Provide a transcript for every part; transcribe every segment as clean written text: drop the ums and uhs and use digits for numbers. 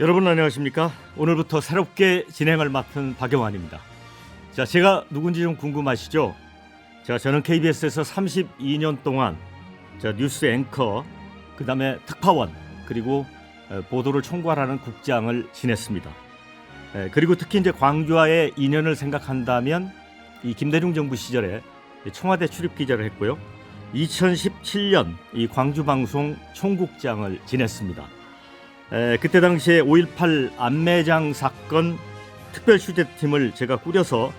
여러분 안녕하십니까? 오늘부터 새롭게 진행을 맡은 박영환입니다. 자, 제가 누군지 좀 궁금하시죠? 자, 저는 KBS에서 32년 동안 뉴스 앵커, 그다음에 특파원, 그리고 보도를 총괄하는 국장을 지냈습니다. 그리고 특히 이제 광주와의 인연을 생각한다면 이 김대중 정부 시절에 청와대 출입 기자를 했고요. 2017년 이 광주 방송 총국장을 지냈습니다. 그때 당시에 5.18 안매장 사건 특별 취재팀을 제가 꾸려서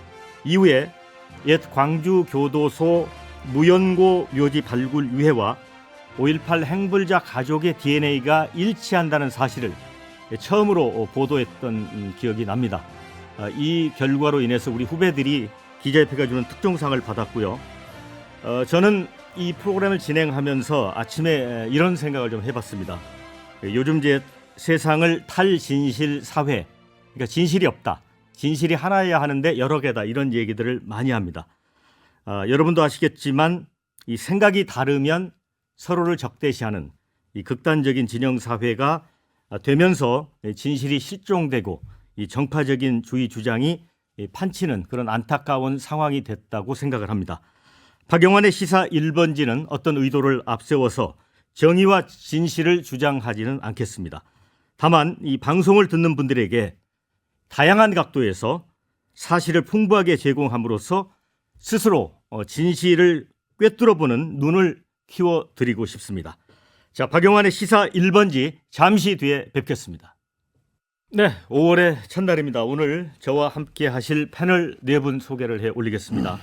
이후에 옛 광주 교도소 무연고 묘지 발굴 유해와 5.18 행불자 가족의 DNA가 일치한다는 사실을 처음으로 보도했던 기억이 납니다. 이 결과로 인해서 우리 후배들이 기자협회가 주는 특종상을 받았고요. 저는 이 프로그램을 진행하면서 아침에 이런 생각을 좀 해봤습니다. 요즘 이제 세상을 탈진실 사회, 그러니까 진실이 없다, 진실이 하나여야 하는데 여러 개다, 이런 얘기들을 많이 합니다. 여러분도 아시겠지만 이 생각이 다르면 서로를 적대시하는 이 극단적인 진영 사회가 되면서 진실이 실종되고 이 정파적인 주의 주장이 판치는 그런 안타까운 상황이 됐다고 생각을 합니다. 박영환의 시사 1번지는 어떤 의도를 앞세워서 정의와 진실을 주장하지는 않겠습니다. 다만 이 방송을 듣는 분들에게 다양한 각도에서 사실을 풍부하게 제공함으로써 스스로 진실을 꿰뚫어보는 눈을 키워드리고 싶습니다. 자, 박영환의 시사 1번지 잠시 뒤에 뵙겠습니다. 네, 5월의 첫날입니다. 오늘 저와 함께 하실 패널 4분 소개를 해 올리겠습니다.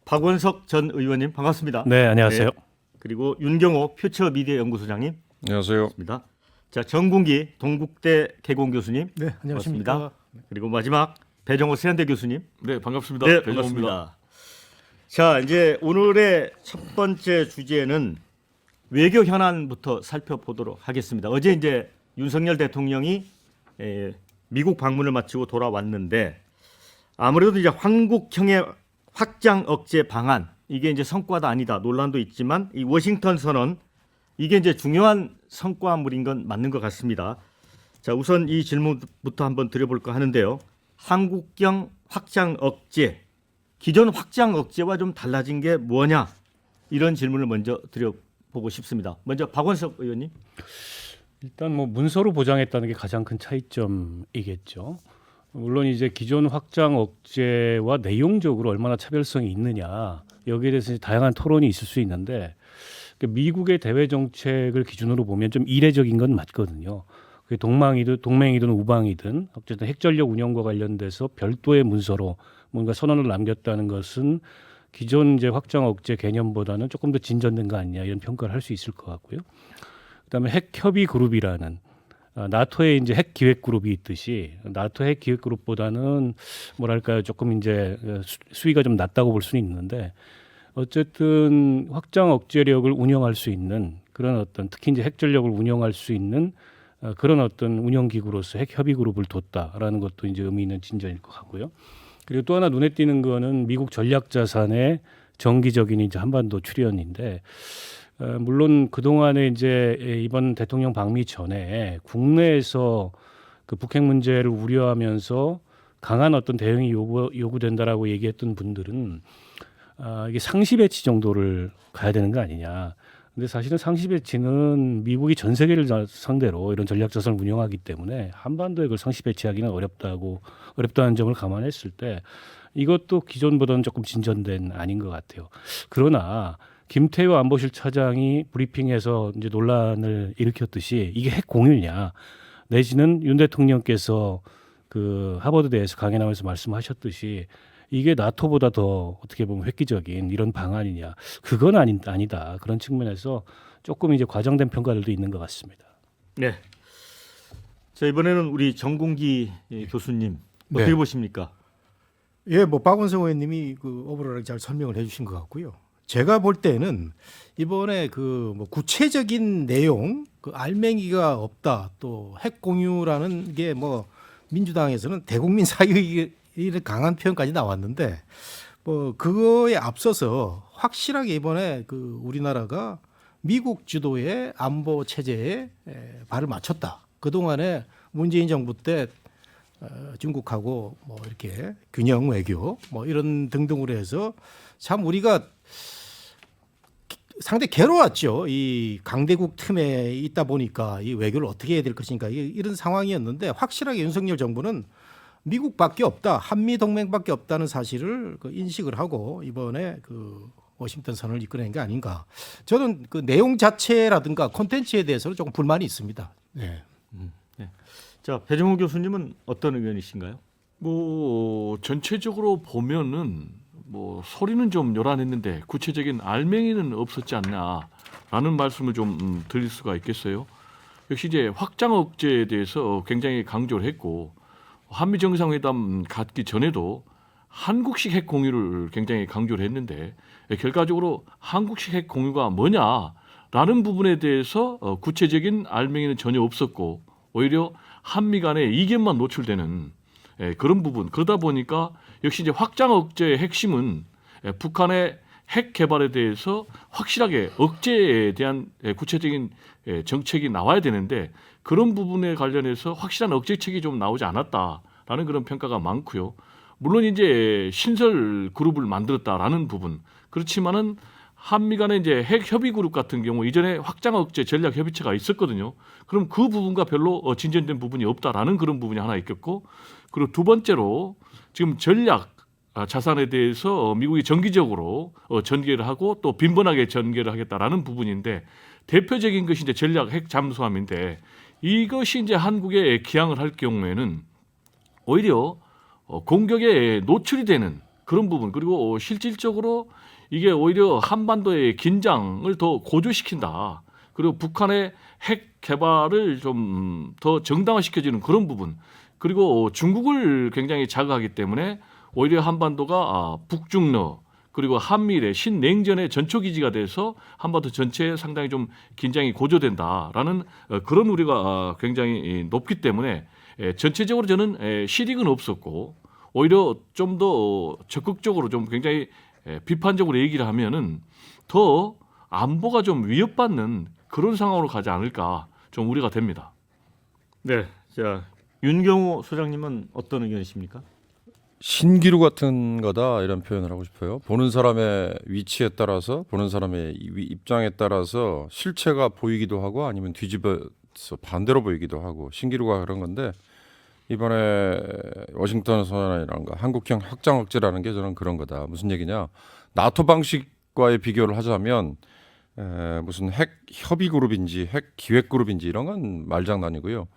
박원석 전 의원님 반갑습니다. 네, 안녕하세요. 네, 그리고 윤경호 퓨처미디어 연구소장님. 안녕하세요. 반갑습니다. 자, 정군기 동국대 개공 교수님. 네, 안녕하십니까. 반갑습니다. 그리고 마지막 배정호 세한대 교수님. 네, 반갑습니다. 네, 배정호입니다. 반갑습니다. 자, 이제 오늘의 첫 번째 주제는 외교 현안부터 살펴보도록 하겠습니다. 어제 이제 윤석열 대통령이 미국 방문을 마치고 돌아왔는데 아무래도 이제 한국형의 확장 억제 방안, 이게 이제 성과도 아니다, 논란도 있지만 이 워싱턴 선언, 이게 이제 중요한 성과물인 건 맞는 것 같습니다. 자, 우선 이 질문부터 한번 드려볼까 하는데요. 한국형 확장 억제, 기존 확장 억제와 좀 달라진 게 뭐냐, 이런 질문을 먼저 드려보고 싶습니다. 먼저 박원석 의원님. 일단 뭐 문서로 보장했다는 게 가장 큰 차이점이겠죠. 물론 이제 기존 확장 억제와 내용적으로 얼마나 차별성이 있느냐, 여기에 대해서 다양한 토론이 있을 수 있는데, 미국의 대외 정책을 기준으로 보면 좀 이례적인 건 맞거든요. 그게 동맹이든 우방이든 어쨌든 핵전력 운영과 관련돼서 별도의 문서로 뭔가 선언을 남겼다는 것은 기존 이제 확장 억제 개념보다는 조금 더 진전된 거 아니냐, 이런 평가를 할 수 있을 것 같고요. 그다음에 핵 협의 그룹이라는 나토의 이제 핵 기획 그룹이 있듯이 나토 핵 기획 그룹보다는 뭐랄까요, 조금 이제 수위가 좀 낮다고 볼 수는 있는데, 어쨌든 확장 억제력을 운영할 수 있는 그런 어떤, 특히 이제 핵전력을 운영할 수 있는 그런 어떤 운영 기구로서 핵 협의 그룹을 뒀다라는 것도 이제 의미 있는 진전일 것 같고요. 그리고 또 하나 눈에 띄는 거는 미국 전략 자산의 정기적인 이제 한반도 출연인데, 물론 그 동안에 이제 이번 대통령 방미 전에 국내에서 그 북핵 문제를 우려하면서 강한 어떤 대응이 요구된다라고 얘기했던 분들은 이게 상시 배치 정도를 가야 되는 거 아니냐. 근데 사실은 상시 배치는 미국이 전 세계를 상대로 이런 전략 자산을 운영하기 때문에 한반도에 그걸 상시 배치하기는 어렵다는 점을 감안했을 때 이것도 기존보다는 조금 진전된 아닌 것 같아요. 그러나 김태효 안보실 차장이 브리핑에서 이제 논란을 일으켰듯이 이게 핵 공유냐, 내지는 윤 대통령께서 그 하버드대에서 강연하면서 말씀하셨듯이 이게 나토보다 더 어떻게 보면 획기적인 이런 방안이냐, 그건 아니다. 그런 측면에서 조금 이제 과장된 평가들도 있는 것 같습니다. 네. 자, 이번에는 우리 정군기 교수님 어떻게 네. 보십니까? 예, 뭐 박원석 의원님이 그 오버롤하게 잘 설명을 해주신 것 같고요. 제가 볼 때는 이번에 그 뭐 구체적인 내용, 그 알맹이가 없다, 또 핵 공유라는 게 뭐 민주당에서는 대국민 사유의 강한 표현까지 나왔는데, 뭐 그거에 앞서서 확실하게 이번에 그 우리나라가 미국 주도의 안보 체제에 발을 맞췄다. 그 동안에 문재인 정부 때 중국하고 뭐 이렇게 균형 외교 뭐 이런 등등으로 해서 참 우리가 상당히 괴로웠죠. 이 강대국 틈에 있다 보니까 이 외교를 어떻게 해야 될 것인가 이런 상황이었는데 확실하게 윤석열 정부는 미국밖에 없다, 한미 동맹밖에 없다는 사실을 인식을 하고 이번에 그 워싱턴 선언을 이끌어낸 게 아닌가. 저는 그 내용 자체라든가 콘텐츠에 대해서는 조금 불만이 있습니다. 네. 자, 배정우 교수님은 어떤 의견이신가요? 뭐 전체적으로 보면은 뭐 소리는 좀 요란했는데 구체적인 알맹이는 없었지 않나라는 말씀을 좀 드릴 수가 있겠어요. 역시 이제 확장 억제에 대해서 굉장히 강조를 했고 한미 정상회담 갖기 전에도 한국식 핵 공유를 굉장히 강조를 했는데 결과적으로 한국식 핵 공유가 뭐냐라는 부분에 대해서 구체적인 알맹이는 전혀 없었고 오히려 한미 간의 이견만 노출되는 그런 부분. 그러다 보니까 역시 이제 확장 억제의 핵심은 북한의 핵 개발에 대해서 확실하게 억제에 대한 구체적인 정책이 나와야 되는데 그런 부분에 관련해서 확실한 억제책이 좀 나오지 않았다라는 그런 평가가 많고요. 물론 이제 신설 그룹을 만들었다라는 부분. 그렇지만은 한미 간의 이제 핵 협의 그룹 같은 경우 이전에 확장 억제 전략 협의체가 있었거든요. 그럼 그 부분과 별로 진전된 부분이 없다라는 그런 부분이 하나 있겠고, 그리고 두 번째로 지금 전략 자산에 대해서 미국이 정기적으로 전개를 하고 또 빈번하게 전개를 하겠다라는 부분인데 대표적인 것이 이제 전략 핵 잠수함인데 이것이 이제 한국에 기항을 할 경우에는 오히려 공격에 노출이 되는 그런 부분 그리고 실질적으로 이게 오히려 한반도의 긴장을 더 고조시킨다. 그리고 북한의 핵 개발을 좀 더 정당화시켜주는 그런 부분. 그리고 중국을 굉장히 자극하기 때문에 오히려 한반도가 북중러 그리고 한미일의 신냉전의 전초기지가 돼서 한반도 전체에 상당히 좀 긴장이 고조된다라는 그런 우려가 굉장히 높기 때문에 전체적으로 저는 실익은 없었고 오히려 좀 더 적극적으로 좀 굉장히 비판적으로 얘기를 하면은 더 안보가 좀 위협받는 그런 상황으로 가지 않을까 좀 우려가 됩니다. 네, 자 윤경호 소장님은 어떤 의견이십니까? 신기루 같은 거다 이런 표현을 하고 싶어요. 보는 사람의 위치에 따라서 보는 사람의 입장에 따라서 실체가 보이기도 하고 아니면 뒤집어서 반대로 보이기도 하고 신기루가 그런 건데 이번에 워싱턴 선언이라는 거 한국형 확장 억제라는 게 저는 그런 거다. 무슨 얘기냐? 나토 방식과의 비교를 하자면 무슨 핵 협의 그룹인지 핵 기획 그룹인지 이런 건 말장난이고요.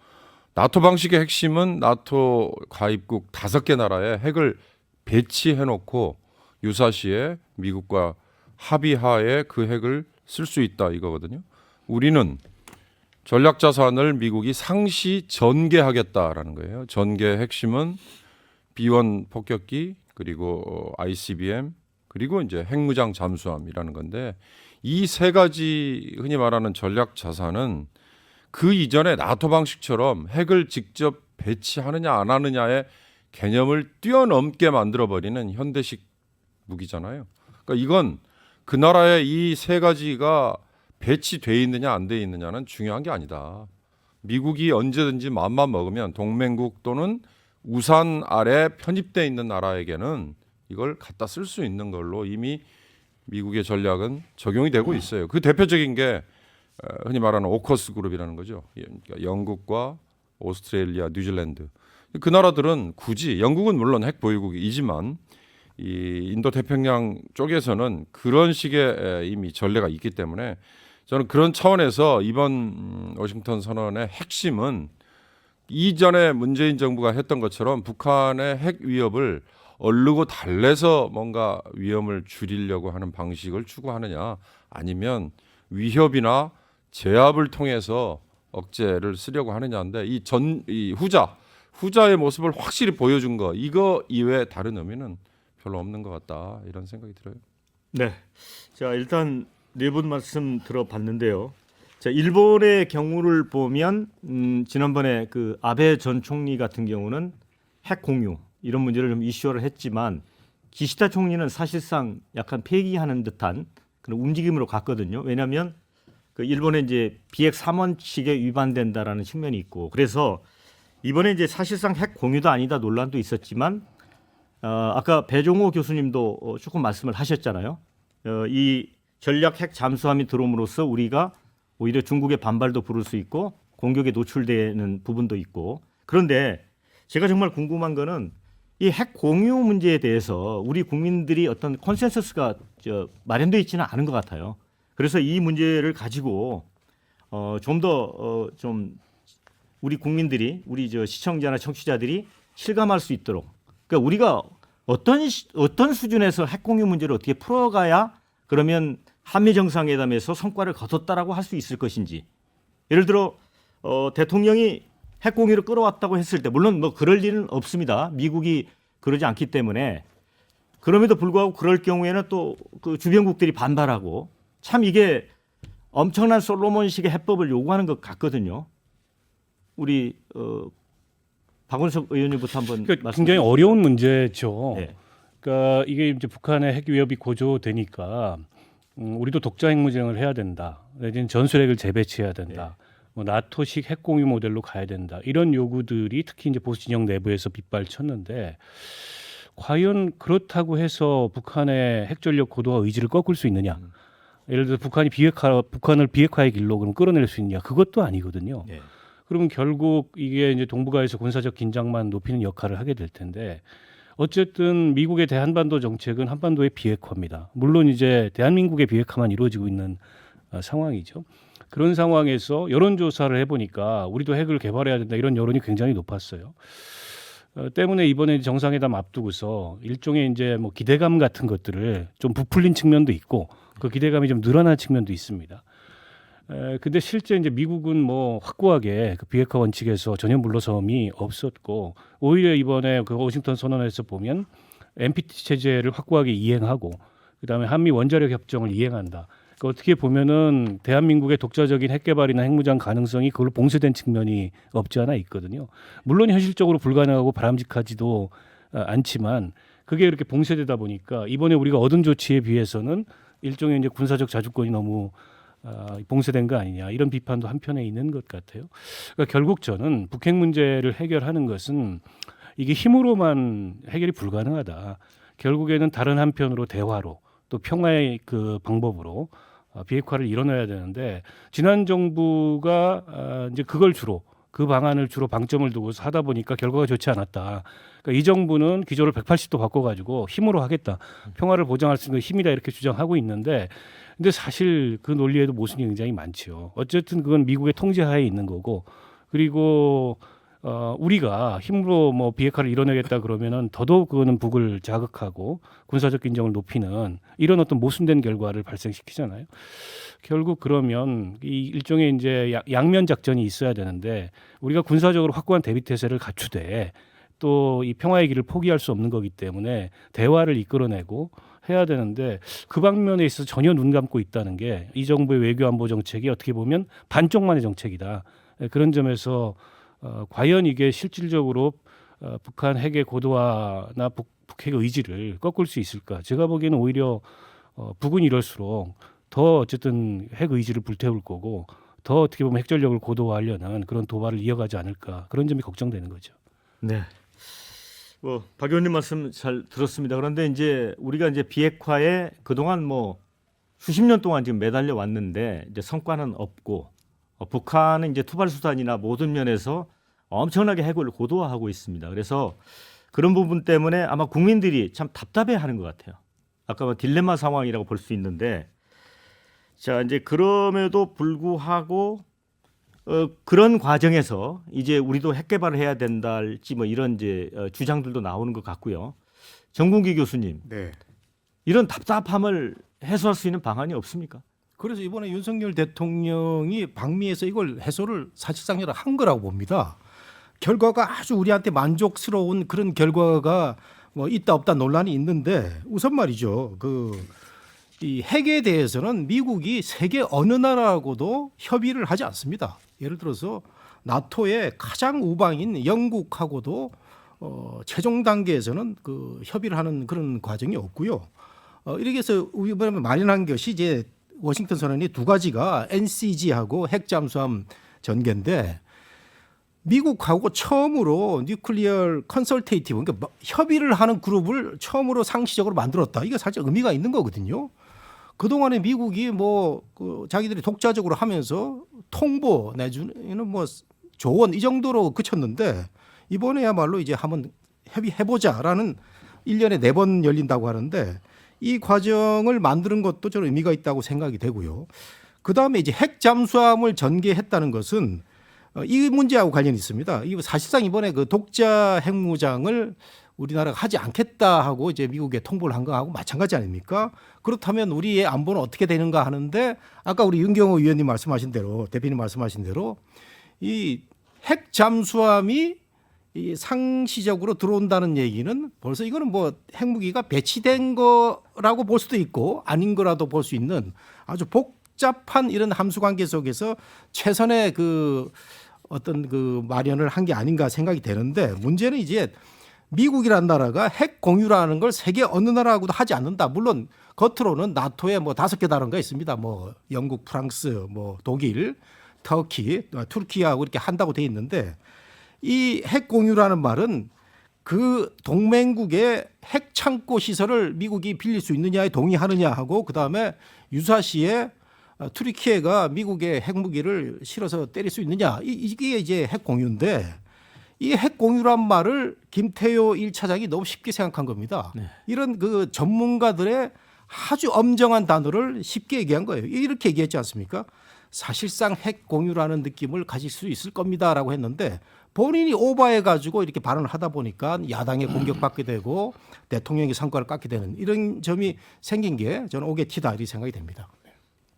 나토 방식의 핵심은 나토 가입국 5개 나라에 핵을 배치해놓고 유사시에 미국과 합의하에 그 핵을 쓸 수 있다 이거거든요. 우리는 전략자산을 미국이 상시 전개하겠다라는 거예요. 전개 핵심은 B1 폭격기 그리고 ICBM 그리고 이제 핵무장 잠수함이라는 건데 이 세 가지 흔히 말하는 전략자산은 그 이전에 나토 방식처럼 핵을 직접 배치하느냐 안 하느냐의 개념을 뛰어넘게 만들어버리는 현대식 무기잖아요. 그러니까 이건 그 나라의 이 세 가지가 배치돼 있느냐 안 돼 있느냐는 중요한 게 아니다. 미국이 언제든지 마음만 먹으면 동맹국 또는 우산 아래 편입돼 있는 나라에게는 이걸 갖다 쓸 수 있는 걸로 이미 미국의 전략은 적용이 되고 있어요. 그 대표적인 게 흔히 말하는 오커스 그룹이라는 거죠. 그러니까 영국과 오스트레일리아, 뉴질랜드. 그 나라들은 굳이 영국은 물론 핵 보유국이지만 이 인도 태평양 쪽에서는 그런 식의 이미 전례가 있기 때문에 저는 그런 차원에서 이번 워싱턴 선언의 핵심은 이전에 문재인 정부가 했던 것처럼 북한의 핵 위협을 얼르고 달래서 뭔가 위험을 줄이려고 하는 방식을 추구하느냐 아니면 위협이나 제압을 통해서 억제를 쓰려고 하느냐인데 이 후자의 모습을 확실히 보여준 거 이거 이외에 다른 의미는 별로 없는 것 같다 이런 생각이 들어요. 네, 자 일단 네 분 말씀 들어봤는데요. 자 일본의 경우를 보면 지난번에 그 아베 전 총리 같은 경우는 핵 공유 이런 문제를 좀 이슈화를 했지만 기시다 총리는 사실상 약간 폐기하는 듯한 그런 움직임으로 갔거든요. 왜냐하면 그 일본의 이제 비핵 3원칙에 위반된다라는 측면이 있고 그래서 이번에 이제 사실상 핵 공유도 아니다 논란도 있었지만 아까 배종호 교수님도 조금 말씀을 하셨잖아요. 이 전략 핵 잠수함이 들어옴으로써 우리가 오히려 중국의 반발도 부를 수 있고 공격에 노출되는 부분도 있고 그런데 제가 정말 궁금한 거는 이 핵 공유 문제에 대해서 우리 국민들이 어떤 컨센서스가 마련되어 있지는 않은 것 같아요. 그래서 이 문제를 가지고 좀 더 좀 우리 국민들이 우리 시청자나 청취자들이 실감할 수 있도록 그러니까 우리가 어떤 수준에서 핵 공유 문제를 어떻게 풀어가야 그러면 한미 정상회담에서 성과를 거뒀다라고 할 수 있을 것인지 예를 들어 대통령이 핵 공유를 끌어왔다고 했을 때 물론 뭐 그럴 일은 없습니다. 미국이 그러지 않기 때문에 그럼에도 불구하고 그럴 경우에는 또 그 주변국들이 반발하고 참 이게 엄청난 솔로몬식의 해법을 요구하는 것 같거든요. 우리 박원석 의원님부터 한번 그러니까 굉장히 어려운 문제죠. 네. 그러니까 이게 이제 북한의 핵 위협이 고조되니까 우리도 독자 핵무장을 해야 된다. 내지는 전술핵을 재배치해야 된다. 뭐 나토식 핵 공유 모델로 가야 된다. 이런 요구들이 특히 이제 보수 진영 내부에서 빗발쳤는데 과연 그렇다고 해서 북한의 핵전력 고도화 의지를 꺾을 수 있느냐? 예를 들어 북한을 비핵화의 길로 그럼 끌어낼 수 있냐? 그것도 아니거든요. 네. 그러면 결국 이게 이제 동북아에서 군사적 긴장만 높이는 역할을 하게 될 텐데 어쨌든 미국의 대한반도 정책은 한반도의 비핵화입니다. 물론 이제 대한민국의 비핵화만 이루어지고 있는 상황이죠. 그런 상황에서 여론조사를 해보니까 우리도 핵을 개발해야 된다 이런 여론이 굉장히 높았어요. 때문에 이번에 정상회담 앞두고서 일종의 이제 뭐 기대감 같은 것들을 좀 부풀린 측면도 있고 그 기대감이 좀 늘어난 측면도 있습니다. 근데 실제 이제 미국은 뭐 확고하게 그 비핵화 원칙에서 전혀 물러섬이 없었고 오히려 이번에 그 워싱턴 선언에서 보면 NPT 체제를 확고하게 이행하고 그다음에 한미 원자력 협정을 이행한다. 그러니까 어떻게 보면은 대한민국의 독자적인 핵 개발이나 핵무장 가능성이 그걸로 봉쇄된 측면이 없지 않아 있거든요. 물론 현실적으로 불가능하고 바람직하지도 않지만 그게 이렇게 봉쇄되다 보니까 이번에 우리가 얻은 조치에 비해서는 일종의 이제 군사적 자주권이 너무 봉쇄된 거 아니냐 이런 비판도 한편에 있는 것 같아요. 그러니까 결국 저는 북핵 문제를 해결하는 것은 이게 힘으로만 해결이 불가능하다. 결국에는 다른 한편으로 대화로 또 평화의 그 방법으로 비핵화를 이뤄내야 되는데 지난 정부가 이제 그걸 주로 그 방안을 주로 방점을 두고서 하다 보니까 결과가 좋지 않았다. 그러니까 이 정부는 기조를 180도 바꿔가지고 힘으로 하겠다. 평화를 보장할 수 있는 힘이다 이렇게 주장하고 있는데 근데 사실 그 논리에도 모순이 굉장히 많죠. 어쨌든 그건 미국의 통제하에 있는 거고 그리고 우리가 힘으로 뭐 비핵화를 이뤄내겠다 그러면은 더더욱 그거는 북을 자극하고 군사적 긴장을 높이는 이런 어떤 모순된 결과를 발생시키잖아요. 결국 그러면 이 일종의 이제 양면 작전이 있어야 되는데 우리가 군사적으로 확고한 대비 태세를 갖추되 또 이 평화의 길을 포기할 수 없는 거기 때문에 대화를 이끌어내고 해야 되는데 그 방면에 있어서 전혀 눈 감고 있다는 게 이 정부의 외교 안보 정책이 어떻게 보면 반쪽만의 정책이다. 그런 점에서 과연 이게 실질적으로 북한 핵의 고도화나 북핵 의지를 꺾을 수 있을까? 제가 보기에는 오히려 북은 이럴수록 더 어쨌든 핵 의지를 불태울 거고 더 어떻게 보면 핵전력을 고도화하려는 그런 도발을 이어가지 않을까 그런 점이 걱정되는 거죠. 네. 박 의원님 말씀 잘 들었습니다. 그런데 이제 우리가 이제 비핵화에 그동안 뭐 수십 년 동안 지금 매달려 왔는데 이제 성과는 없고 북한은 이제 투발 수단이나 모든 면에서 엄청나게 핵을 고도화하고 있습니다. 그래서 그런 부분 때문에 아마 국민들이 참 답답해하는 것 같아요. 아까 뭐 딜레마 상황이라고 볼 수 있는데 자 이제 그럼에도 불구하고 그런 과정에서 이제 우리도 핵 개발을 해야 된다할지 뭐 이런 이제 주장들도 나오는 것 같고요. 정kun기 교수님, 네. 이런 답답함을 해소할 수 있는 방안이 없습니까? 그래서 이번에 윤석열 대통령이 방미에서 이걸 해소를 사실상 한 거라고 봅니다. 결과가 아주 우리한테 만족스러운 그런 결과가 뭐 있다 없다 논란이 있는데 우선 말이죠. 이 핵에 대해서는 미국이 세계 어느 나라하고도 협의를 하지 않습니다. 예를 들어서 나토의 가장 우방인 영국하고도 최종 단계에서는 그 협의를 하는 그런 과정이 없고요. 이렇게 해서 이번에 마련한 것이 이제 워싱턴 선언이 두 가지가 NCG하고 핵 잠수함 전개인데 미국하고 처음으로 뉴클리어 컨설테이티브, 그러니까 협의를 하는 그룹을 처음으로 상시적으로 만들었다. 이게 사실 의미가 있는 거거든요. 그동안에 미국이 그 자기들이 독자적으로 하면서 통보 내주는 조언 이 정도로 그쳤는데 이번에야말로 이제 한번 협의해보자라는 1년에 4번 열린다고 하는데 이 과정을 만드는 것도 저는 의미가 있다고 생각이 되고요. 그다음에 이제 핵 잠수함을 전개했다는 것은 이 문제하고 관련이 있습니다. 이 사실상 이번에 그 독자 핵무장을 우리나라가 하지 않겠다 하고 이제 미국에 통보를 한 거하고 마찬가지 아닙니까? 그렇다면 우리의 안보는 어떻게 되는가 하는데 아까 우리 윤경호 위원님 말씀하신 대로 대표님 말씀하신 대로 이 핵 잠수함이 이 상시적으로 들어온다는 얘기는 벌써 이거는 핵무기가 배치된 거라고 볼 수도 있고 아닌 거라도 볼 수 있는 아주 복잡한 이런 함수 관계 속에서 최선의 그 어떤 그 마련을 한 게 아닌가 생각이 되는데 문제는 이제 미국이라는 나라가 핵 공유라는 걸 세계 어느 나라하고도 하지 않는다. 물론 겉으로는 나토에 5개 나라가 있습니다. 영국, 프랑스, 독일, 터키, 투르키하고 이렇게 한다고 돼 있는데 이 핵 공유라는 말은 그 동맹국의 핵 창고 시설을 미국이 빌릴 수 있느냐에 동의하느냐 하고 그다음에 유사시에 투르키예가 미국의 핵무기를 실어서 때릴 수 있느냐 이게 이제 핵 공유인데 이 핵 공유란 말을 김태효 1차장이 너무 쉽게 생각한 겁니다. 네. 이런 그 전문가들의 아주 엄정한 단어를 쉽게 얘기한 거예요. 이렇게 얘기했지 않습니까? 사실상 핵 공유라는 느낌을 가질 수 있을 겁니다라고 했는데 본인이 오버해가지고 이렇게 발언을 하다 보니까 야당에 공격받게 되고 대통령의 성과를 깎게 되는 이런 점이 생긴 게 저는 오게티다 이렇게 생각이 됩니다.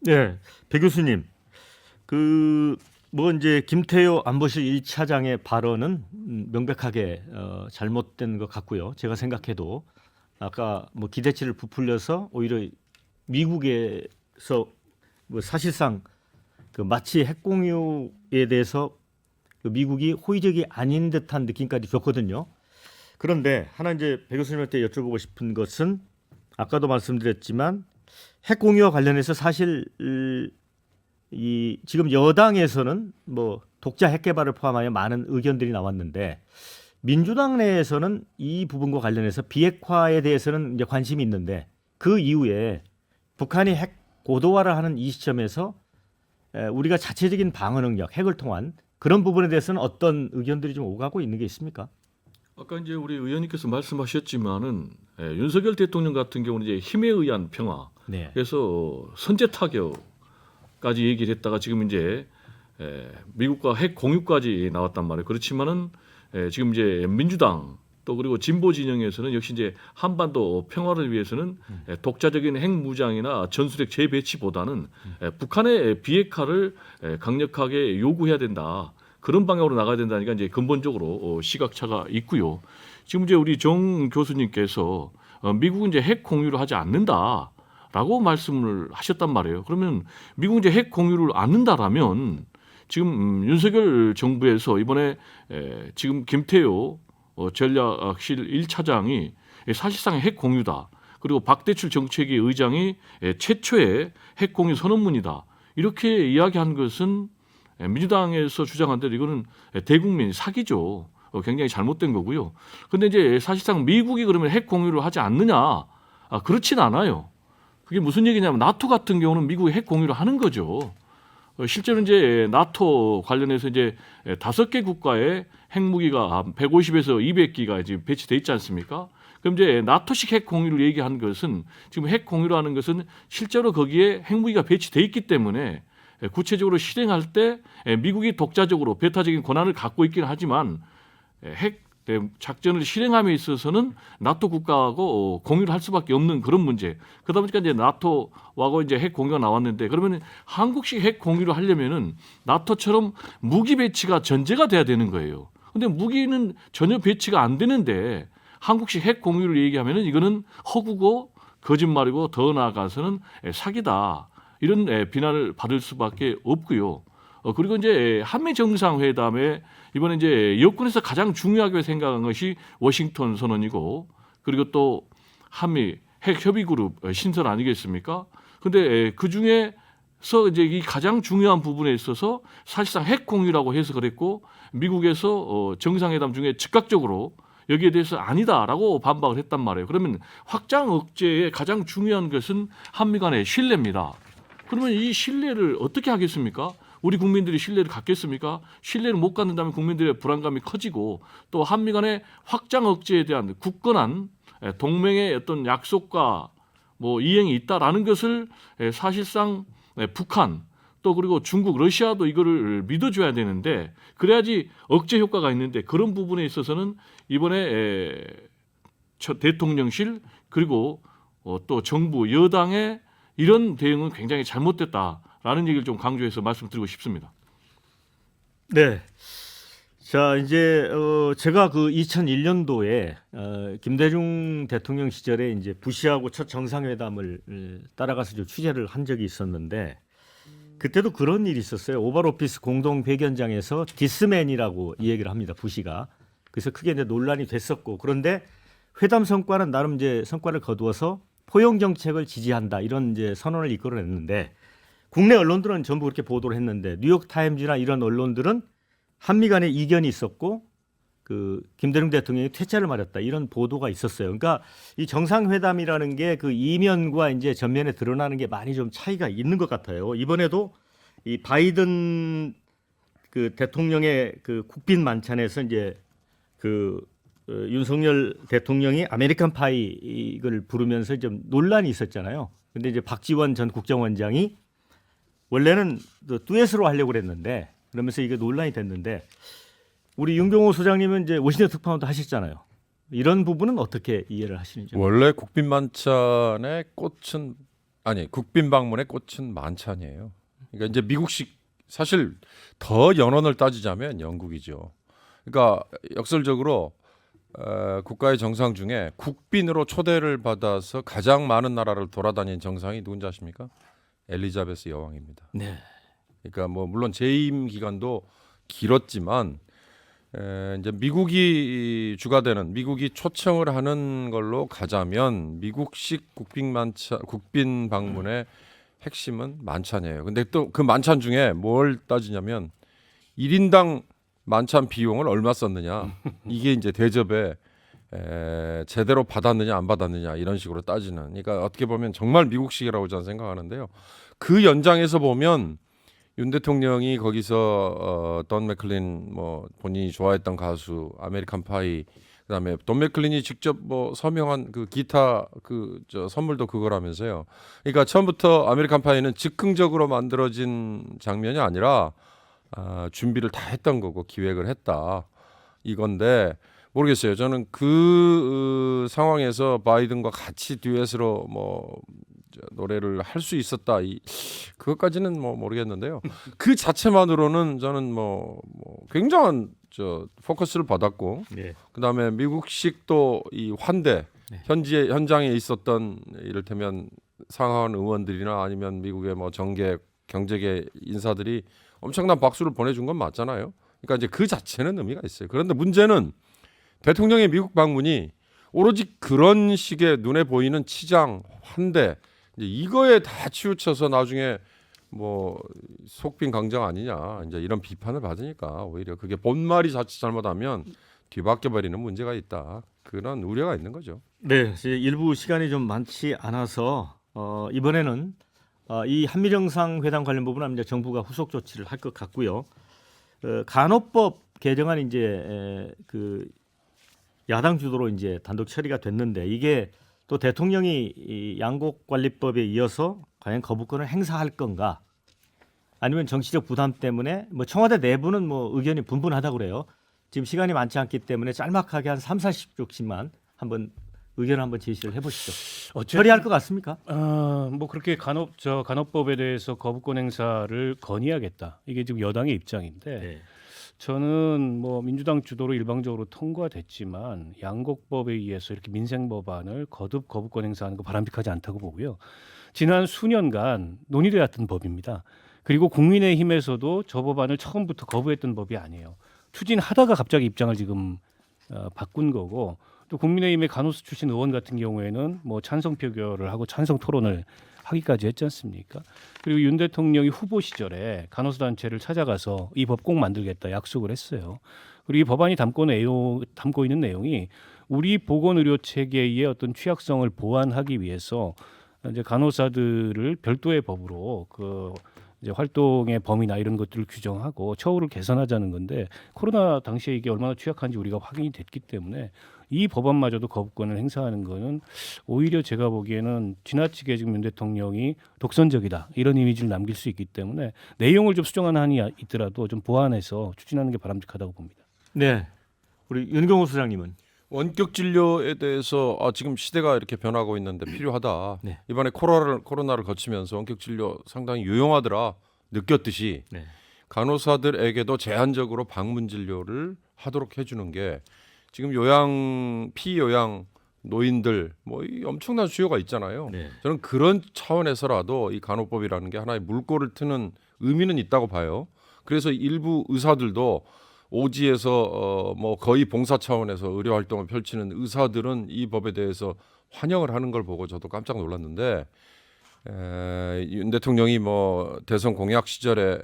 네, 배 교수님, 이제 김태효 안보실 1차장의 발언은 명백하게 잘못된 것 같고요. 제가 생각해도 아까 기대치를 부풀려서 오히려 미국에서 사실상 마치 핵공유에 대해서 미국이 호의적이 아닌 듯한 느낌까지 줬거든요. 그런데 하나 이제 배 교수님한테 여쭤보고 싶은 것은 아까도 말씀드렸지만 핵공유와 관련해서 사실 지금 여당에서는 독자 핵 개발을 포함하여 많은 의견들이 나왔는데 민주당 내에서는 이 부분과 관련해서 비핵화에 대해서는 이제 관심이 있는데 그 이후에 북한이 핵 고도화를 하는 이 시점에서 우리가 자체적인 방어 능력, 핵을 통한 그런 부분에 대해서는 어떤 의견들이 좀 오가고 있는 게 있습니까? 아까 이제 우리 의원님께서 말씀하셨지만은 윤석열 대통령 같은 경우는 이제 힘에 의한 평화, 네. 그래서 선제 타격까지 얘기를 했다가 지금 이제 미국과 핵 공유까지 나왔단 말이에요. 그렇지만은 지금 이제 민주당 또 그리고 진보 진영에서는 역시 이제 한반도 평화를 위해서는 독자적인 핵 무장이나 전술핵 재배치보다는 북한의 비핵화를 강력하게 요구해야 된다. 그런 방향으로 나가야 된다니까 이제 근본적으로 시각차가 있고요. 지금 이제 우리 정 교수님께서 미국은 이제 핵 공유를 하지 않는다라고 말씀을 하셨단 말이에요. 그러면 미국은 이제 핵 공유를 않는다라면 지금 윤석열 정부에서 이번에 지금 김태효 전략실 1차장이 사실상 핵 공유다. 그리고 박대출 정책위 의장이 최초의 핵 공유 선언문이다. 이렇게 이야기한 것은 민주당에서 주장한 대로 이거는 대국민 사기죠. 굉장히 잘못된 거고요. 그런데 이제 사실상 미국이 그러면 핵 공유를 하지 않느냐? 그렇진 않아요. 그게 무슨 얘기냐면 나토 같은 경우는 미국이 핵 공유를 하는 거죠. 실제로 이제 나토 관련해서 이제 5개 국가의 핵무기가 150에서 200기가 이제 배치돼 있지 않습니까? 그럼 이제 나토식 핵 공유를 얘기한 것은 지금 핵 공유라는 것은 실제로 거기에 핵무기가 배치돼 있기 때문에 구체적으로 실행할 때 미국이 독자적으로 배타적인 권한을 갖고 있긴 하지만 핵 작전을 실행함에 있어서는 나토 국가하고 공유를 할 수밖에 없는 그런 문제. 그러다 보니까 이제 나토하고 이제 핵 공유가 나왔는데 그러면 한국식 핵 공유를 하려면은 나토처럼 무기 배치가 전제가 돼야 되는 거예요. 근데 무기는 전혀 배치가 안 되는데 한국식 핵 공유를 얘기하면은 이거는 허구고 거짓말이고 더 나아가서는 사기다. 이런 비난을 받을 수밖에 없고요. 그리고 이제 한미 정상회담에 이번에 이제 여권에서 가장 중요하게 생각한 것이 워싱턴 선언이고 그리고 또 한미 핵 협의 그룹 신설 아니겠습니까? 근데 그 중에 이제 이 가장 중요한 부분에 있어서 사실상 핵 공유라고 해석을 했고 미국에서 정상회담 중에 즉각적으로 여기에 대해서 아니다라고 반박을 했단 말이에요. 그러면 확장 억제의 가장 중요한 것은 한미 간의 신뢰입니다. 그러면 이 신뢰를 어떻게 하겠습니까? 우리 국민들이 신뢰를 갖겠습니까? 신뢰를 못 갖는다면 국민들의 불안감이 커지고 또 한미 간의 확장 억제에 대한 굳건한 동맹의 어떤 약속과 뭐 이행이 있다라는 것을 사실상 북한 또 그리고 중국, 러시아도 이거를 믿어줘야 되는데 그래야지 억제 효과가 있는데 그런 부분에 있어서는 이번에 대통령실 그리고 또 정부 여당의 이런 대응은 굉장히 잘못됐다라는 얘기를 좀 강조해서 말씀드리고 싶습니다. 네. 자, 이제 제가 그 2001년도에 김대중 대통령 시절에 이제 부시하고 첫 정상회담을 따라가서 좀 취재를 한 적이 있었는데 그때도 그런 일이 있었어요. 오발 오피스 공동 회견장에서 디스맨이라고 이 얘기를 합니다. 부시가. 그래서 크게 이제 논란이 됐었고 그런데 회담 성과는 나름 이제 성과를 거두어서 포용 정책을 지지한다 이런 이제 선언을 이끌어냈는데 국내 언론들은 전부 그렇게 보도를 했는데 뉴욕 타임즈나 이런 언론들은 한미 간에 이견이 있었고 그 김대중 대통령이 퇴짜를 맞았다 이런 보도가 있었어요. 그러니까 이 정상회담이라는 게 그 이면과 이제 전면에 드러나는 게 많이 좀 차이가 있는 것 같아요. 이번에도 이 바이든 그 대통령의 그 국빈 만찬에서 이제 그 윤석열 대통령이 아메리칸 파이 이걸 부르면서 좀 논란이 있었잖아요. 근데 이제 박지원 전 국정원장이 원래는 듀엣으로 하려고 그랬는데 그러면서 이게 논란이 됐는데 우리 윤경호 소장님은 이제 워싱턴 특파원도 하셨잖아요. 이런 부분은 어떻게 이해를 하시는지. 원래 국빈 만찬의 꽃은 국빈 방문의 꽃은 만찬이에요. 그러니까 이제 미국식 사실 더 연원을 따지자면 영국이죠. 그러니까 역설적으로 국가의 정상 중에 국빈으로 초대를 받아서 가장 많은 나라를 돌아다닌 정상이 누군지 아십니까? 엘리자베스 여왕입니다. 네. 그러니까 뭐 물론 재임 기간도 길었지만 이제 미국이 주가 되는 미국이 초청을 하는 걸로 가자면 미국식 국빈 방문의 핵심은 만찬이에요. 근데 또 그 만찬 중에 뭘 따지냐면 1인당 만찬 비용을 얼마 썼느냐 이게 이제 대접에 제대로 받았느냐 안 받았느냐 이런 식으로 따지는. 그러니까 어떻게 보면 정말 미국식이라고 저는 생각하는데요. 그 연장에서 보면 윤 대통령이 거기서 돈 맥클린 뭐 본인이 좋아했던 가수 아메리칸 파이 그다음에 돈 맥클린이 직접 뭐 서명한 그 기타 그 저 선물도 그거라면서요. 그러니까 처음부터 아메리칸 파이는 즉흥적으로 만들어진 장면이 아니라 준비를 다 했던 거고 기획을 했다 이건데 모르겠어요. 저는 그 상황에서 바이든과 같이 듀엣으로 뭐 노래를 할 수 있었다 그것까지는 뭐 모르겠는데요. 그 자체만으로는 저는 뭐 굉장한 포커스를 받았고 네. 그다음에 미국식 또 이 환대 네. 현장에 있었던 이를테면 상하원 의원들이나 아니면 미국의 뭐 정계 경제계 인사들이 엄청난 박수를 보내준 건 맞잖아요. 그러니까 이제 그 자체는 의미가 있어요. 그런데 문제는 대통령의 미국 방문이 오로지 그런 식의 눈에 보이는 치장 환대 이제 이거에 다 치우쳐서 나중에 뭐 속빈 강정 아니냐 이제 이런 비판을 받으니까 오히려 그게 본말이 자칫 잘못하면 뒤바뀌어 버리는 문제가 있다 그런 우려가 있는 거죠. 네, 이제 일부 시간이 좀 많지 않아서 이번에는 이 한미 정상회담 관련 부분은 이제 정부가 후속 조치를 할 것 같고요. 간호법 개정안 이제 그 야당 주도로 이제 단독 처리가 됐는데 이게 또 대통령이 이 양곡관리법에 이어서 과연 거부권을 행사할 건가? 아니면 정치적 부담 때문에 뭐 청와대 내부는 뭐 의견이 분분하다고 그래요. 지금 시간이 많지 않기 때문에 짤막하게 한 3-40쪽씩만 한번 의견을 한번 제시를 해보시죠. 처리할 것 같습니까? 뭐 그렇게 간호법에 대해서 거부권 행사를 건의하겠다. 이게 지금 여당의 입장인데 네. 저는 뭐 민주당 주도로 일방적으로 통과됐지만 양곡법에 의해서 이렇게 민생 법안을 거듭 거부권 행사하는 거 바람직하지 않다고 보고요. 지난 수년간 논의돼 왔던 법입니다. 그리고 국민의힘에서도 저 법안을 처음부터 거부했던 법이 아니에요. 추진하다가 갑자기 입장을 지금 바꾼 거고 또 국민의힘의 간호사 출신 의원 같은 경우에는 뭐 찬성 표결을 하고 찬성 토론을 하기까지 했지 않습니까? 그리고 윤 대통령이 후보 시절에 간호사 단체를 찾아가서 이 법 꼭 만들겠다 약속을 했어요. 그리고 이 법안이 담고 있는 내용이 우리 보건의료 체계의 어떤 취약성을 보완하기 위해서 이제 간호사들을 별도의 법으로 그 이제 활동의 범위나 이런 것들을 규정하고 처우를 개선하자는 건데 코로나 당시에 이게 얼마나 취약한지 우리가 확인이 됐기 때문에 이 법안마저도 거부권을 행사하는 거는 오히려 제가 보기에는 지나치게 지금 윤 대통령이 독선적이다 이런 이미지를 남길 수 있기 때문에 내용을 좀 수정하는 한이 있더라도 좀 보완해서 추진하는 게 바람직하다고 봅니다. 네, 우리 윤경호 소장님은 원격 진료에 대해서 지금 시대가 이렇게 변하고 있는데 필요하다. 네. 이번에 코로나를 거치면서 원격 진료 상당히 유용하더라 느꼈듯이 네. 간호사들에게도 제한적으로 방문 진료를 하도록 해주는 게 지금 피요양 노인들 이 엄청난 수요가 있잖아요. 네. 저는 그런 차원에서라도 이 간호법이라는 게 하나의 물꼬를 트는 의미는 있다고 봐요. 그래서 일부 의사들도 오지에서 거의 봉사 차원에서 의료 활동을 펼치는 의사들은 이 법에 대해서 환영을 하는 걸 보고 저도 깜짝 놀랐는데 윤 대통령이 대선 공약 시절에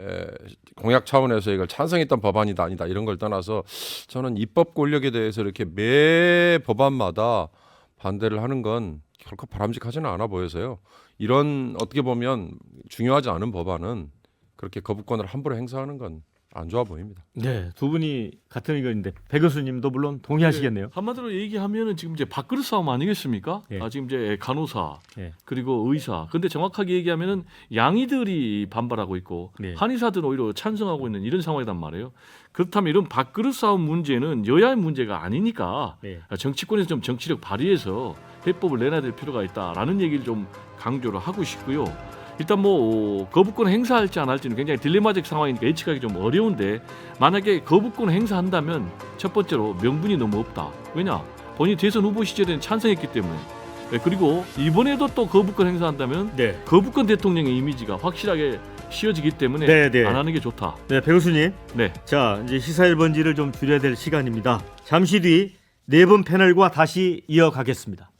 공약 차원에서 이걸 찬성했던 법안이다 아니다 이런 걸 떠나서 저는 입법 권력에 대해서 이렇게 매 법안마다 반대를 하는 건 결코 바람직하지는 않아 보여서요. 이런 어떻게 보면 중요하지 않은 법안은 그렇게 거부권을 함부로 행사하는 건 안 좋아 보입니다. 네, 두 분이 같은 의견인데 배 교수님도 물론 동의하시겠네요. 한마디로 얘기하면은 지금 이제 밥그릇 싸움 아니겠습니까? 예. 지금 이제 간호사 예. 그리고 의사. 근데 정확하게 얘기하면은 양의들이 반발하고 있고 네. 한의사들은 오히려 찬성하고 있는 이런 상황이란 말이에요. 그렇다면 이런 밥그릇 싸움 문제는 여야의 문제가 아니니까 네. 정치권에서 좀 정치력 발휘해서 해법을 내놔야 될 필요가 있다라는 얘기를 좀 강조를 하고 싶고요. 일단 거부권 행사할지 안 할지는 굉장히 딜레마적 상황이니까 예측하기 좀 어려운데 만약에 거부권 행사한다면 첫 번째로 명분이 너무 없다. 왜냐? 본인이 대선 후보 시절에는 찬성했기 때문에. 그리고 이번에도 또 거부권 행사한다면 네. 거부권 대통령의 이미지가 확실하게 씌워지기 때문에 네, 네. 안 하는 게 좋다. 네, 배 교수님. 네. 자, 이제 시사 1번지를 좀 줄여야 될 시간입니다. 잠시 뒤 네 분 패널과 다시 이어가겠습니다.